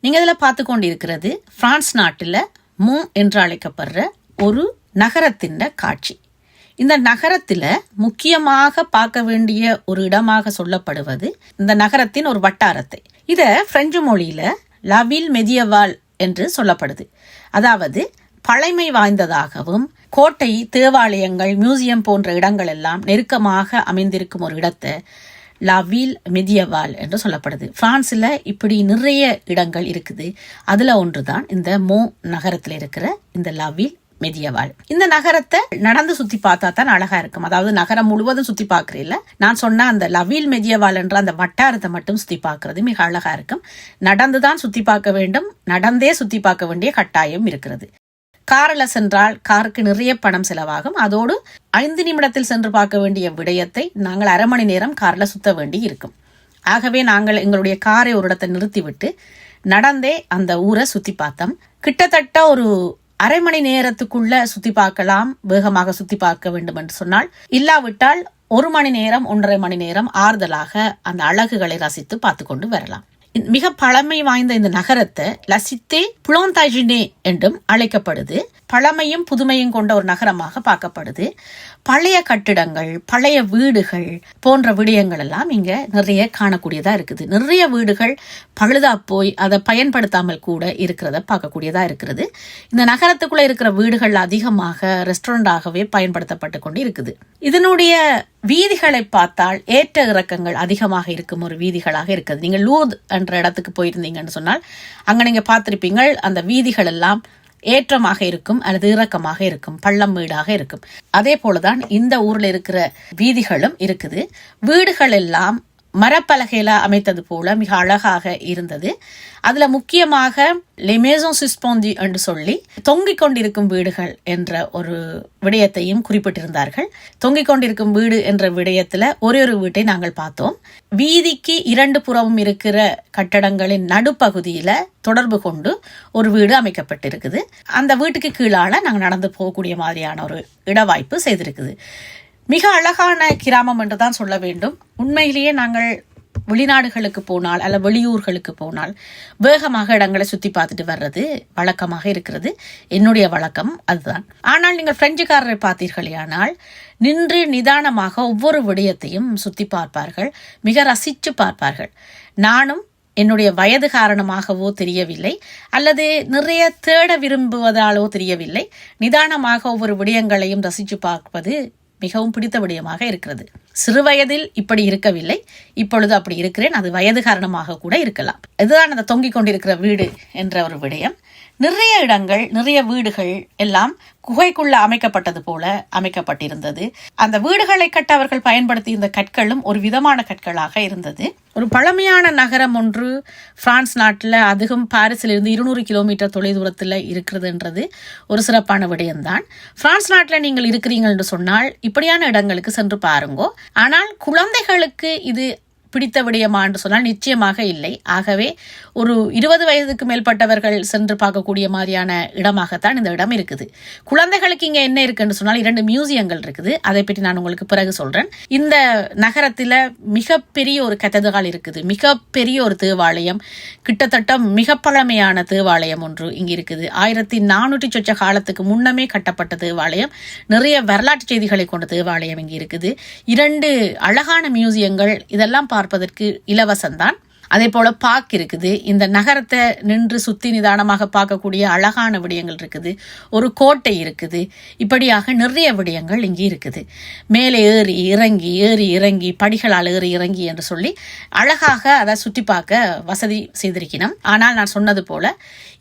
நீங்க இதில் பார்த்து கொண்டு இருக்கிறது பிரான்ஸ் நாட்டில் மூ என்று அழைக்கப்படுற ஒரு நகரத்தின் காட்சி. இந்த நகரத்தில் முக்கியமாக பார்க்க வேண்டிய ஒரு இடமாக சொல்லப்படுவது இந்த நகரத்தின் ஒரு வட்டாரத்தை. இதை பிரெஞ்சு மொழியில லவில் மெதியவால் என்று சொல்லப்படுது. அதாவது பழமை வாய்ந்ததாகவும் கோட்டை, தேவாலயங்கள், மியூசியம் போன்ற இடங்கள் எல்லாம் நெருக்கமாக அமைந்திருக்கும் ஒரு இடத்தை லவில் மெதியவால் என்று சொல்லப்படுது. பிரான்ஸ்ல இப்படி நிறைய இடங்கள் இருக்குது. அதுல ஒன்றுதான் இந்த மோ நகரத்தில் இருக்கிற இந்த லவில் மெதியவால். இந்த நகரத்தை நடந்து சுத்தி பார்த்தா தான் அழகா இருக்கும். அதாவது நகரம் முழுவதும் சுத்தி பார்க்கறதில்ல, நான் சொன்ன அந்த லவில் மெதியவால் என்ற அந்த வட்டாரத்தை மட்டும் சுத்தி பார்க்கறது மிக அழகா இருக்கும். நடந்துதான் சுத்தி பார்க்க வேண்டும், நடந்தே சுத்தி பார்க்க வேண்டிய கட்டாயம் இருக்கிறது. காரில் சென்றால் காருக்கு நிறைய பணம் செலவாகும். அதோடு 5 நிமிடத்தில் சென்று பார்க்க வேண்டிய விடயத்தை நாங்கள் அரை மணி நேரம் காரில் சுத்த வேண்டி இருக்கும். ஆகவே நாங்கள் எங்களுடைய காரை ஒரு இடத்தை நிறுத்திவிட்டு நடந்தே அந்த ஊரை சுத்தி பார்த்தோம். கிட்டத்தட்ட ஒரு அரை மணி நேரத்துக்குள்ள சுத்தி பார்க்கலாம். வேகமாக சுத்தி பார்க்க வேண்டும் என்று சொன்னால், இல்லாவிட்டால் 1 மணி நேரம் 1.5 மணி நேரம் ஆறுதலாக அந்த அழகுகளை ரசித்து பார்த்து கொண்டு வரலாம். மிக பழமை வாய்ந்த இந்த நகரத்தை லசித்தே புளோந்தாஜினே என்றும் அழைக்கப்படுது. பழமையும் புதுமையும் கொண்ட ஒரு நகரமாக பார்க்கப்படுது. பழைய கட்டிடங்கள், பழைய வீடுகள் போன்ற விடயங்கள் எல்லாம் இங்க நிறைய காணக்கூடியதா இருக்குது. நிறைய வீடுகள் பழுதா போய் அதை பயன்படுத்தாமல் கூட இருக்கிறத பார்க்கக்கூடியதா இருக்கிறது. இந்த நகரத்துக்குள்ள இருக்கிற வீடுகள் அதிகமாக ரெஸ்டாரண்டாகவே பயன்படுத்தப்பட்டு கொண்டு இருக்குது. இதனுடைய வீதிகளை பார்த்தால் ஏற்ற இறக்கங்கள் அதிகமாக இருக்கும் ஒரு வீதிகளாக இருக்குது. நீங்க லூத் என்ற இடத்துக்கு போயிருந்தீங்கன்னு சொன்னால் அங்க நீங்க பார்த்திருப்பீங்கள், அந்த வீதிகள் எல்லாம் ஏற்றமாக இருக்கும் அல்லது இறக்கமாக இருக்கும், பள்ளம் வீடாக இருக்கும். அதே போலதான் இந்த ஊர்ல இருக்கிற வீதிகளும் இருக்குது. வீடுகள் எல்லாம் மரப்பலகையில அமைத்தது போல மிக அழகாக இருந்தது. அதுல முக்கியமாக les maisons suspendues என்று சொல்லி தொங்கிக் கொண்டிருக்கும் வீடுகள் என்ற ஒரு விடயத்தையும் குறிப்பிட்டிருந்தார்கள். தொங்கிக் கொண்டிருக்கும் வீடு என்ற விடயத்துல ஒரு வீட்டை நாங்கள் பார்த்தோம். வீதிக்கு 2 புறமும் இருக்கிற கட்டடங்களின் நடுப்பகுதியில தொடர்பு கொண்டு ஒரு வீடு அமைக்கப்பட்டிருக்குது. அந்த வீட்டுக்கு கீழால நாங்கள் நடந்து போகக்கூடிய மாதிரியான ஒரு இடவாய்ப்பு செய்திருக்குது. மிக அழகான கிராமம் என்றுதான் சொல்ல வேண்டும். உண்மையிலேயே நாங்கள் வெளிநாடுகளுக்கு போனால் அல்ல வெளியூர்களுக்கு போனால் வேகமாக இடங்களை சுத்தி பார்த்துட்டு வர்றது வழக்கமாக இருக்கிறது. என்னுடைய வழக்கம் அதுதான். ஆனால் நீங்கள் பிரெஞ்சுக்காரரை பார்த்தீர்களானால் நின்று நிதானமாக ஒவ்வொரு விடயத்தையும் சுத்தி பார்ப்பார்கள், மிக ரசித்து பார்ப்பார்கள். நானும் என்னுடைய வயது காரணமாகவோ தெரியவில்லை, அல்லது நிறைய தேட விரும்புவதாலோ தெரியவில்லை, நிதானமாக ஒவ்வொரு விடயங்களையும் ரசித்து பார்ப்பது மிகவும் பிடித்த விடயமாக இருக்கிறது. சிறு வயதில் இப்படி இருக்கவில்லை, இப்பொழுது அப்படி இருக்கிறேன். அது வயது காரணமாக கூட இருக்கலாம். இதுதான் அந்த தொங்கிக் கொண்டிருக்கிற வீடு என்ற ஒரு விடயம். நிறைய இடங்கள், நிறைய வீடுகள் எல்லாம் குகைக்குள்ள அமைக்கப்பட்டது போல அமைக்கப்பட்டிருந்தது. அந்த வீடுகளை கட்ட அவர்கள் பயன்படுத்திய இந்த கற்களும் ஒரு விதமான கற்களாக இருந்தது. ஒரு பழமையான நகரம் ஒன்று பிரான்ஸ் நாட்டில், அதுவும் பாரிஸிலிருந்து 200 கிலோமீட்டர் தொலைதூரத்தில் இருக்கிறதுன்றது ஒரு சிறப்பான விடயம்தான். பிரான்ஸ் நாட்டில் நீங்கள் இருக்கிறீர்கள் என்று சொன்னால் இப்படியான இடங்களுக்கு சென்று பாருங்கோ. ஆனால் குழந்தைகளுக்கு இது பிடித்த விடயமா என்று சொன்னால் நிச்சயமாக இல்லை. ஆகவே ஒரு 20 வயதுக்கு மேற்பட்டவர்கள் சென்று பார்க்கக்கூடிய மாதிரியான இடமாகத்தான் இந்த இடம் இருக்குது. குழந்தைகளுக்கு இங்க என்ன இருக்குன்னு சொன்னால் 2 மியூசியங்கள் இருக்குது. அதை பற்றி நான் உங்களுக்கு பிறகு சொல்றேன். இந்த நகரத்துல மிகப்பெரிய ஒரு கத்தீட்ரல் இருக்குது, மிகப்பெரிய ஒரு தேவாலயம், கிட்டத்தட்ட மிக பழமையான தேவாலயம் ஒன்று இங்க இருக்குது. 1400 சொச்ச காலத்துக்கு முன்னமே கட்டப்பட்ட தேவாலயம். நிறைய வரலாற்று செய்திகளை கொண்ட தேவாலயம் இங்க இருக்குது. 2 அழகான மியூசியங்கள், இதெல்லாம் பார்ப்பதற்கு இலவசம்தான். அதே போல பார்க் இருக்குது. இந்த நகரத்தை நின்று சுத்தி நிதானமாக பார்க்கக்கூடிய அழகான விடயங்கள் இருக்குது. ஒரு கோட்டை இருக்குது. இப்படியாக நிறைய விடயங்கள் இங்கே இருக்குது. மேலே ஏறி இறங்கி ஏறி இறங்கி படிகளால் ஏறி இறங்கி என்று சொல்லி அழகாக அதை சுற்றி பார்க்க வசதி செய்திருக்கணும். ஆனால் நான் சொன்னது போல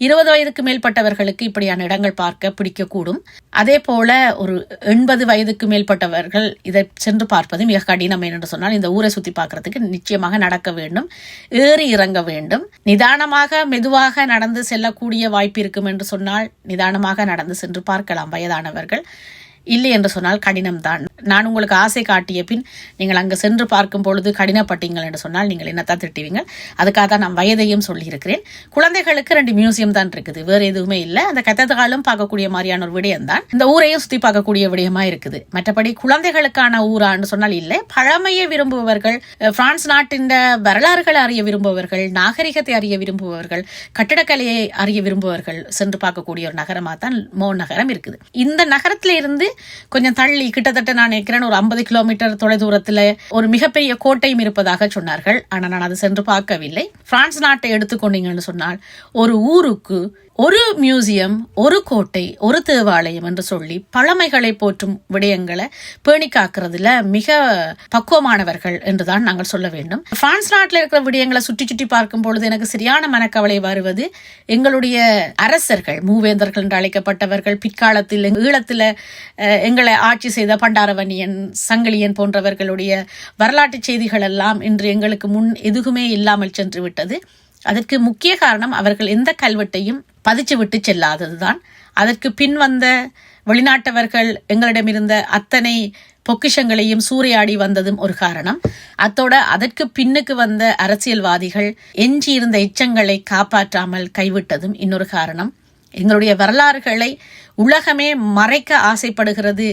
20 வயதுக்கு மேற்பட்டவர்களுக்கு இப்படியான இடங்கள் பார்க்க பிடிக்கக்கூடும். அதே போல ஒரு 80 வயதுக்கு மேற்பட்டவர்கள் இதை சென்று பார்ப்பது மிக கடினம். என்று சொன்னால் இந்த ஊரை சுற்றி பார்க்கறதுக்கு நிச்சயமாக நடக்க வேண்டும், ஏறி இறங்க வேண்டும். நிதானமாக மெதுவாக நடந்து செல்லக்கூடிய வாய்ப்பு இருக்கும் என்று சொன்னால் நிதானமாக நடந்து சென்று பார்க்கலாம் வயதானவர்கள். இல்லை என்று சொன்னால் கடினம்தான். நான் உங்களுக்கு ஆசை காட்டிய பின் நீங்கள் அங்கு சென்று பார்க்கும் பொழுது கடினப்பட்டீங்கள் என்று சொன்னால் நீங்கள் என்னத்தான் திட்டுவீங்க. அதுக்காக தான் நான் வயதையும் சொல்லியிருக்கிறேன். குழந்தைகளுக்கு 2 மியூசியம் தான் இருக்குது, வேறு எதுவுமே இல்லை. அந்த கத்தீட்ரலும் பார்க்கக்கூடிய மாதிரியான ஒரு விடயம் தான், இந்த ஊரையும் சுற்றி பார்க்கக்கூடிய விடயமா இருக்குது. மற்றபடி குழந்தைகளுக்கான ஊரான்னு சொன்னால் இல்லை. பழமையை விரும்புபவர்கள், பிரான்ஸ் நாட்டின் வரலாறுகளை அறிய விரும்புபவர்கள், நாகரிகத்தை அறிய விரும்புபவர்கள், கட்டிடக்கலையை அறிய விரும்புபவர்கள் சென்று பார்க்கக்கூடிய ஒரு நகரமாக தான் மோ நகரம் இருக்குது. இந்த நகரத்துல இருந்து கொஞ்சம் தள்ளி கிட்டத்தட்ட நான் நினைக்கிறேன் ஒரு 50 கிலோமீட்டர் தொலைதூரத்துல ஒரு மிகப்பெரிய கோட்டையும் இருப்பதாக சொன்னார்கள். ஆனால் நான் அதை சென்று பார்க்கவில்லை. பிரான்ஸ் நாட்டை எடுத்துக்கொண்டீங்கன்னு சொன்னால் ஒரு ஊருக்கு ஒரு மியூசியம், ஒரு கோட்டை, ஒரு தேவாலயம் என்று சொல்லி பழமைகளை போற்றும் விடயங்களை பேணி காக்கிறதுல மிக பக்குவமானவர்கள் என்றுதான் நாங்கள் சொல்ல வேண்டும். பிரான்ஸ் நாட்டில் இருக்கிற விடயங்களை சுற்றி சுற்றி பார்க்கும் பொழுது எனக்கு சரியான மனக்கவலை வருவது எங்களுடைய அரசர்கள், மூவேந்தர்கள் என்று அழைக்கப்பட்டவர்கள், பிற்காலத்தில் ஈழத்தில் எங்களை ஆட்சி செய்த பண்டாரவன்னியன், சங்கிலியன் போன்றவர்களுடைய வரலாற்று செய்திகள் எல்லாம் இன்று எங்களுக்கு முன் எதுவுமே இல்லாமல் சென்று விட்டது. அதற்கு முக்கிய காரணம் அவர்கள் எந்த கல்வெட்டையும் பதிச்சு விட்டு செல்லாததுதான். அதற்கு பின் வந்த வெளிநாட்டவர்கள் எங்களிடமிருந்த அத்தனை பொக்கிஷங்களையும் சூறையாடி வந்ததும் ஒரு காரணம். அத்தோட அதற்கு பின்னுக்கு வந்த அரசியல்வாதிகள் எஞ்சியிருந்த எச்சங்களை காப்பாற்றாமல் கைவிட்டதும் இன்னொரு காரணம். எங்களுடைய வரலாறுகளை உலகமே மறைக்க ஆசைப்படுகிறது,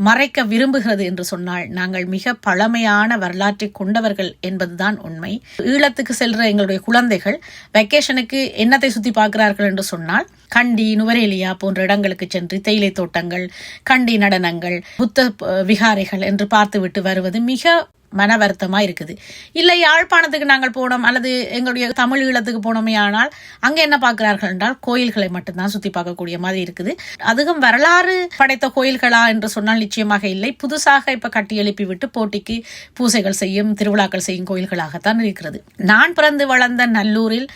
மறைக்க விரும்புகிறது என்று சொன்னால் நாங்கள் மிக பழமையான வரலாற்றை கொண்டவர்கள் என்பதுதான் உண்மை. ஈழத்துக்கு செல்ற எங்களுடைய குழந்தைகள் வெக்கேஷனுக்கு என்னத்தை சுத்தி பார்க்கிறார்கள் என்று சொன்னால் கண்டி, நுவரேலியா போன்ற இடங்களுக்கு சென்று தேயிலை தோட்டங்கள், கண்டி நடனங்கள், புத்த விகாரைகள் என்று பார்த்துவிட்டு வருவது மிக மன வருத்தமா இருக்குது. இல்லை யாழ்ப்பாணத்துக்கு நாங்கள் போனோம் அல்லது எங்களுடைய தமிழ் ஈழத்துக்கு போனோமே ஆனால் அங்க என்ன பார்க்கிறார்கள் என்றால் கோயில்களை மட்டும்தான் சுத்தி பார்க்கக்கூடிய மாதிரி இருக்குது. அதுவும் வரலாறு படைத்த கோயில்களா என்று சொன்னால் நிச்சயமாக இல்லை. புதுசாக இப்ப கட்டி எழுப்பி விட்டு போட்டிக்கு பூசைகள் செய்யும், திருவிழாக்கள் செய்யும் கோயில்களாகத்தான் இருக்கிறது. நான் பிறந்து வளர்ந்த நல்லூரில்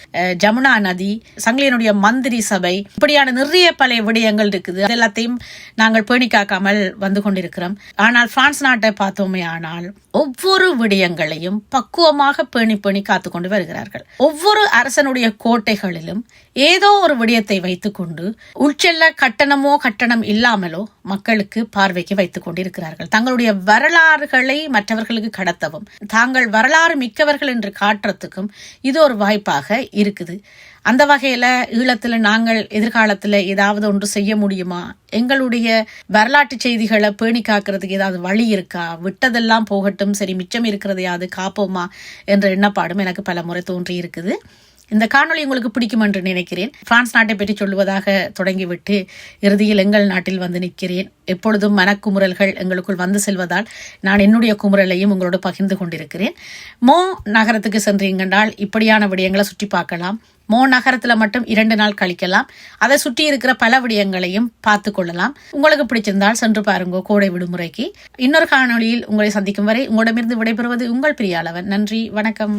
ஜமுனா நதி, சங்கிலியனுடைய மந்திரி சபை, இப்படியான நிறைய பல விடயங்கள் இருக்குது. அது எல்லாத்தையும் நாங்கள் பேணி காக்காமல் வந்து கொண்டிருக்கிறோம். ஆனால் பிரான்ஸ் நாட்டை பார்த்தோமே ஆனால் ஒவ்வொரு விடயங்களையும் பக்குவமாக பேணி பேணி காத்து கொண்டு வருகிறார்கள். ஒவ்வொரு அரசனுடைய கோட்டைகளிலும் ஏதோ ஒரு விடயத்தை வைத்துக் கொண்டு உள்செல்ல கட்டணம் இல்லாமலோ மக்களுக்கு பார்வைக்கு வைத்துக் கொண்டிருக்கிறார்கள். தங்களுடைய வரலாறுகளை மற்றவர்களுக்கு கடத்தவும், தாங்கள் வரலாறு மிக்கவர்கள் என்று காட்டுறதுக்கும் இது ஒரு வாய்ப்பாக இருக்குது. அந்த வகையில ஈழத்துல நாங்கள் எதிர்காலத்துல ஏதாவது ஒன்று செய்ய முடியுமா? எங்களுடைய வரலாற்று செய்திகளை பேணி காக்கிறதுக்கு ஏதாவது வழி இருக்கா? விட்டதெல்லாம் போகட்டும், சரி மிச்சம் இருக்கிறதையாவது காப்போமா என்ற எண்ணப்பாடும் எனக்கு பல முறை தோன்றி இருக்குது. இந்த காணொளி உங்களுக்கு பிடிக்கும் என்று நினைக்கிறேன். பிரான்ஸ் நாட்டை பற்றி சொல்லுவதாக தொடங்கிவிட்டு இறுதியில் எங்கள் நாட்டில் வந்து நிற்கிறேன். எப்பொழுதும் மனக்குமுறல்கள் எங்களுக்குள் வந்து செல்வதால் நான் என்னுடைய குமுறலையும் உங்களோடு பகிர்ந்து கொண்டிருக்கிறேன். மோ நகரத்துக்கு சென்றீங்கன்றால் இப்படியான விடயங்களை சுற்றி பார்க்கலாம். மோ நகரத்துல மட்டும் 2 நாள் கழிக்கலாம். அதை சுற்றி இருக்கிற பல விடயங்களையும் பார்த்து கொள்ளலாம். உங்களுக்கு பிடிச்சிருந்தால் சென்று பாருங்க கோடை விடுமுறைக்கு. இன்னொரு காணொளியில் உங்களை சந்திக்கும் வரை உங்களிடமிருந்து விடைபெறுவது உங்கள் பிரியாளவன். நன்றி, வணக்கம்.